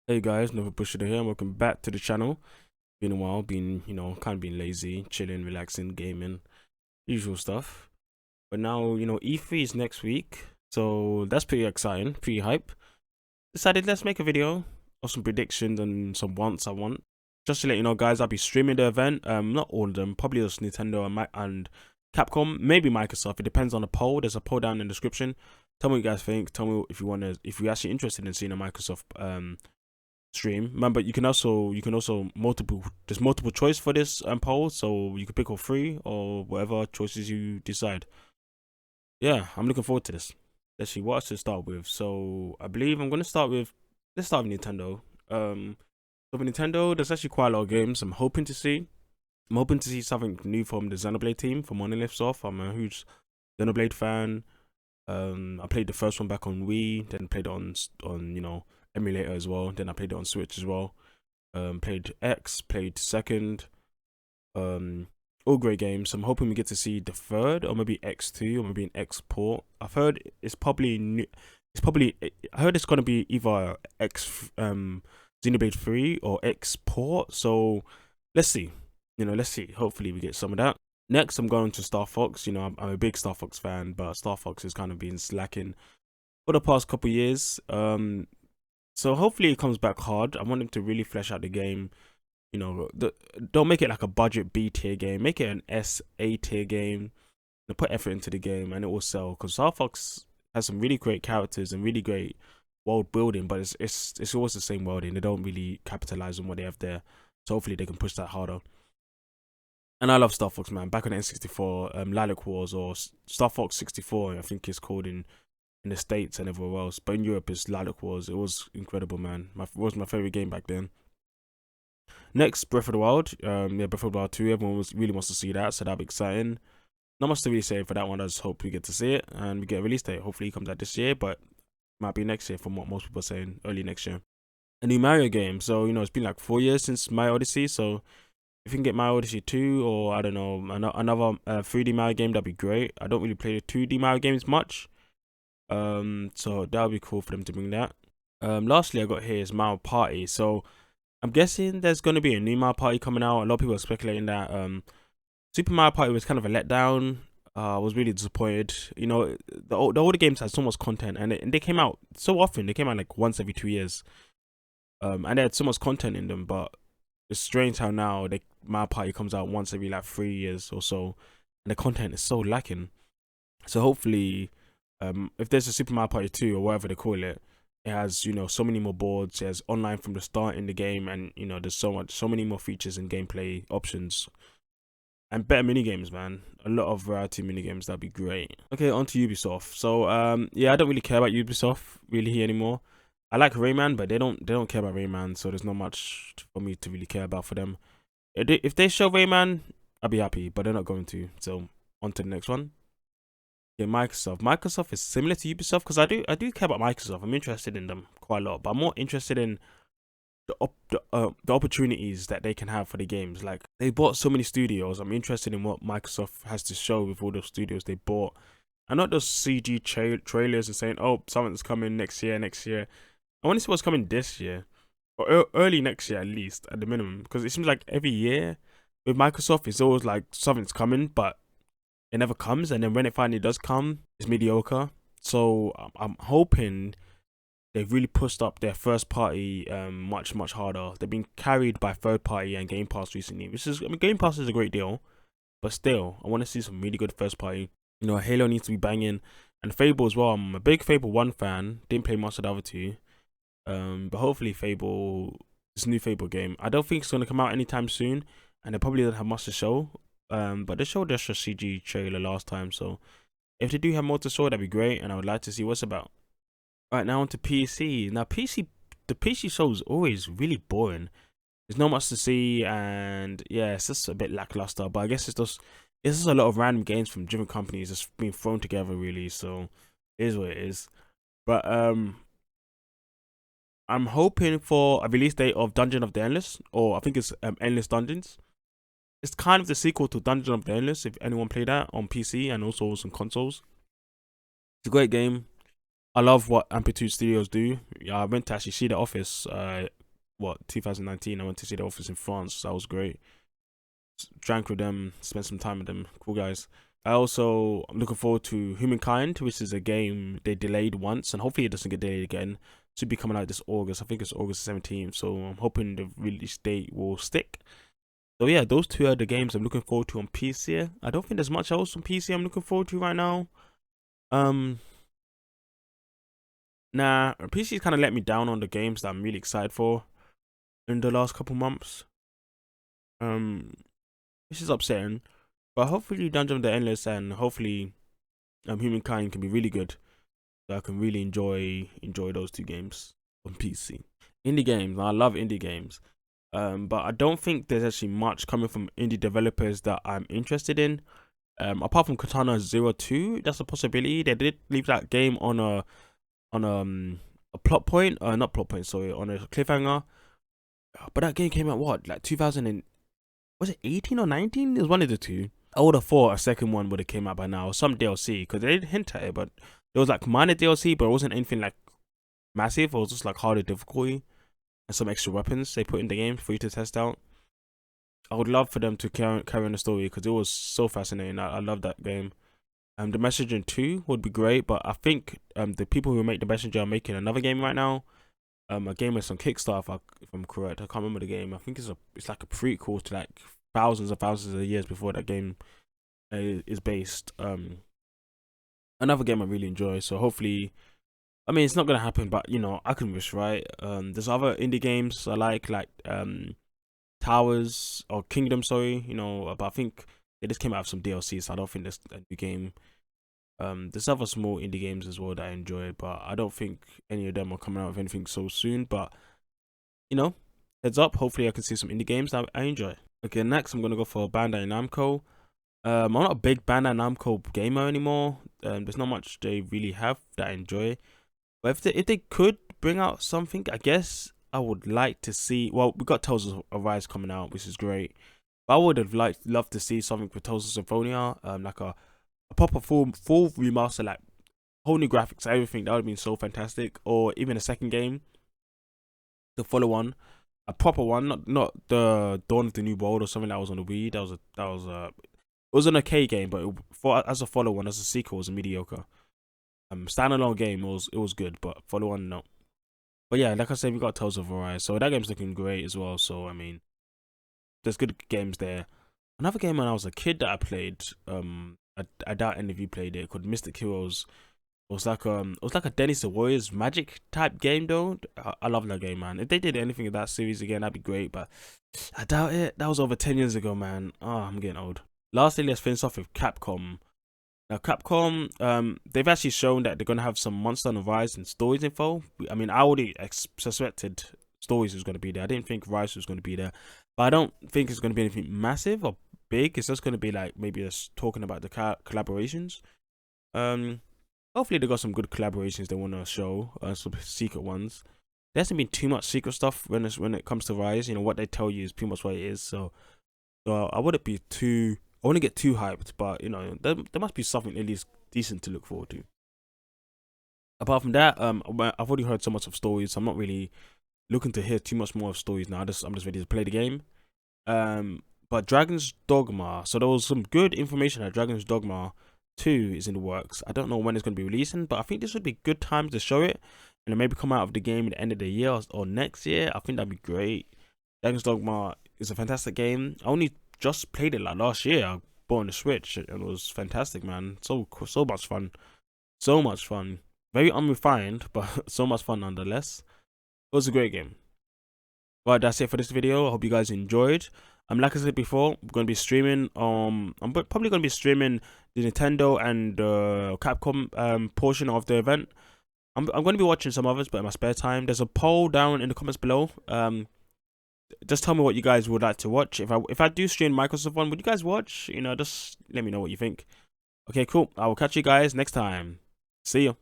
Hey guys, another Bushido here, and welcome back to the channel. Been a while, kind of been lazy, chilling, relaxing, gaming, usual stuff. But now, E3 is next week, so that's pretty exciting, pretty hype. Decided let's make a video of some predictions and some wants I want. Just to let you know, guys, I'll be streaming the event. Not all of them, probably just Nintendo and Capcom, maybe Microsoft. It depends on the poll. There's a poll down in the description. Tell me what you guys think. Tell me if you're actually interested in seeing a Microsoft stream. Remember, you can also there's multiple choice for this poll, so you can pick all three or whatever choices you decide. Yeah, I'm looking forward to this. Let's see what else to start with. So I believe I'm gonna start with let's start with Nintendo. So for Nintendo, there's actually quite a lot of games I'm hoping to see. I'm hoping to see something new from the Xenoblade team from Monolith Soft. I'm a huge Xenoblade fan. I played the first one back on Wii, then played it on emulator as well. Then I played it on Switch as well. Played X, played second. All great games. I'm hoping we get to see the third, or maybe X2, or maybe an X port. I've heard it's probably new. I heard it's gonna be either X Xenoblade 3 or X port. So let's see. Let's see. Hopefully we get some of that. Next, I'm going to Star Fox. I'm a big Star Fox fan, but Star Fox has kind of been slacking for the past couple years. So hopefully it comes back hard. I want them to really flesh out the game. Don't make it like a budget B tier game. Make it an A tier game. Put effort into the game, and it will sell. Because Star Fox has some really great characters and really great world building, but it's always the same worlding. They don't really capitalize on what they have there. So hopefully they can push that harder. And I love Star Fox, man. Back on N64, Lilac Wars, or Star Fox 64, I think it's called in the States and everywhere else. But in Europe, it's Lilac Wars. It was incredible, man. It was my favorite game back then. Next, Breath of the Wild. Yeah, Breath of the Wild 2. Everyone really wants to see that, so that'll be exciting. Not much to really say for that one. I just hope we get to see it and we get a release date. Hopefully, it comes out this year, but might be next year from what most people are saying, early next year. A new Mario game. So, it's been like 4 years since Mario Odyssey, so if you can get Mario Odyssey 2 or I don't know, another 3D Mario game, that'd be great. I don't really play the 2D Mario games much. So that would be cool for them to bring that. Lastly, I got here is Mario Party. So I'm guessing there's going to be a new Mario Party coming out. A lot of people are speculating that Super Mario Party was kind of a letdown. I was really disappointed. The older games had so much content, and they came out so often. They came out like once every 2 years. And they had so much content in them, but it's strange how now Mario Party comes out once every like 3 years or so, and the content is so lacking. So hopefully, if there's a Super Mario Party 2 or whatever they call it, it has so many more boards. It has online from the start in the game, and there's so many more features and gameplay options and better mini games, man. A lot of variety mini games. That'd be great. Okay, on to Ubisoft. So yeah, I don't really care about Ubisoft really here anymore. I like Rayman, but they don't care about Rayman, so there's not much for me to really care about for them. If they show Rayman, I'll be happy, but they're not going to. So on to the next one. Yeah, Microsoft. Microsoft is similar to Ubisoft because I do care about Microsoft. I'm interested in them quite a lot, but I'm more interested in the opportunities that they can have for the games. Like they bought so many studios. I'm interested in what Microsoft has to show with all those studios they bought, and not those CG trailers and saying, "Oh, something's coming next year." Next year, I want to see what's coming this year, or early next year at least, at the minimum. Because it seems like every year with Microsoft, it's always like something's coming, but it never comes, and then when it finally does come, it's mediocre. So I'm hoping they've really pushed up their first party much harder. They've been carried by third party and Game Pass recently, Game Pass is a great deal, but still I want to see some really good first party. Halo needs to be banging, and Fable as well. I'm a big Fable 1 fan. Didn't play much of the other two, but hopefully this new Fable game, I don't think it's gonna come out anytime soon, and they probably don't have much to show. But they showed just a CG trailer last time, so if they do have more to show, that'd be great, and I would like to see what's about. Right now onto PC. Now the PC show is always really boring. There's not much to see, and yeah, it's just a bit lackluster. But I guess it's just a lot of random games from different companies just being thrown together, really. So it is what it is. But I'm hoping for a release date of Dungeon of the Endless, or I think it's Endless Dungeons. It's kind of the sequel to Dungeon of the Endless, if anyone played that on PC and also some consoles. It's a great game. I love what Amplitude Studios do. Yeah, I went to actually see the office. 2019. I went to see the office in France. That was great. Drank with them, spent some time with them. Cool guys. I'm looking forward to Humankind, which is a game they delayed once, and hopefully it doesn't get delayed again. Should be coming out this August. I think it's August 17th. So I'm hoping the release date will stick. So yeah, those two are the games I'm looking forward to on PC. I don't think there's much else on PC I'm looking forward to right now. Nah, PC's kind of let me down on the games that I'm really excited for in the last couple months. Which is upsetting. But hopefully Dungeon of the Endless and hopefully Humankind can be really good. So I can really enjoy those two games on PC. Indie games, I love indie games. But I don't think there's actually much coming from indie developers that I'm interested in. Apart from Katana 02, that's a possibility. They did leave that game on a plot point, not plot point, sorry, on a cliffhanger. But that game came out what, like 2000 and was it 18 or 19? It was one of the two. I would have thought a second one would have came out by now, some DLC, because they did hint at it, but it was like minor DLC, but it wasn't anything like massive. It was just like harder difficulty and some extra weapons they put in the game for you to test out. I would love for them to carry on the story because it was so fascinating. I love that game. The Messenger 2 would be great, but I think the people who make the Messenger are making another game right now. A game with some Kickstarter, if I'm correct. I can't remember the game. I think it's like a prequel to like thousands of years before that game is based. Another game I really enjoy. So hopefully, I mean, it's not gonna happen, but you know, I can wish, right? There's other indie games I like Towers or Kingdom, sorry. You know, but I think they just came out with some DLC, so I don't think there's a new game. There's other small indie games as well that I enjoy, but I don't think any of them are coming out with anything so soon. But you know, heads up, hopefully I can see some indie games that I enjoy. Okay, next I'm gonna go for Bandai Namco. I'm not a big Bandai Namco gamer anymore. There's not much they really have that I enjoy. But if they could bring out something, I guess I would like to see. Well, we got Tales of Arise coming out, which is great. But I would have loved to see something with Tales of Symphonia, like a proper full remaster, like whole new graphics, everything. That would have been so fantastic. Or even a second game, the follow one, a proper one, not the Dawn of the New World or something that was on the Wii. It was an okay game, but as a follow one, as a sequel, it was a mediocre. Standalone game, it was good, but follow on, no. But yeah, like I said, we got Tales of Arise, so that game's looking great as well. So I mean, there's good games there. Another game when I was a kid that I played, I doubt any of you played it, called Mystic Heroes. It was like a Dennis the Warriors Magic type game though. I love that game, man. If they did anything of that series again, that'd be great, but I doubt it. That was over 10 years ago, man. Oh, I'm getting old. Lastly, let's finish off with Capcom. Now, Capcom, they've actually shown that they're gonna have some Monster on the Rise and stories info. I mean, I already suspected stories was gonna be there. I didn't think Rise was gonna be there, but I don't think it's gonna be anything massive or big. It's just gonna be like maybe just talking about the collaborations. Hopefully they got some good collaborations they want to show, some secret ones. There hasn't been too much secret stuff when it comes to Rise. You know, what they tell you is pretty much what it is. So I wouldn't be too. I wouldn't get too hyped, but you know, there must be something at least decent to look forward to. Apart from that, I've already heard so much of stories, so I'm not really looking to hear too much more of stories now. I'm just ready to play the game. But Dragon's Dogma. So there was some good information that Dragon's Dogma 2 is in the works. I don't know when it's going to be releasing, but I think this would be good time to show it and then maybe come out of the game at the end of the year or next year. I think that'd be great. Dragon's Dogma is a fantastic game. I only just played it like last year. I bought on the Switch and it was fantastic, man. So much fun. So much fun. Very unrefined, but so much fun nonetheless. It was a great game. Right, that's it for this video. I hope you guys enjoyed. Like I said before, I'm gonna be streaming. I'm probably gonna be streaming the Nintendo and Capcom portion of the event. I'm gonna be watching some others, but in my spare time. There's a poll down in the comments below. Just tell me what you guys would like to watch. If I do stream Microsoft one, would you guys watch? You know, just let me know what you think. Okay, cool. I will catch you guys next time. See ya.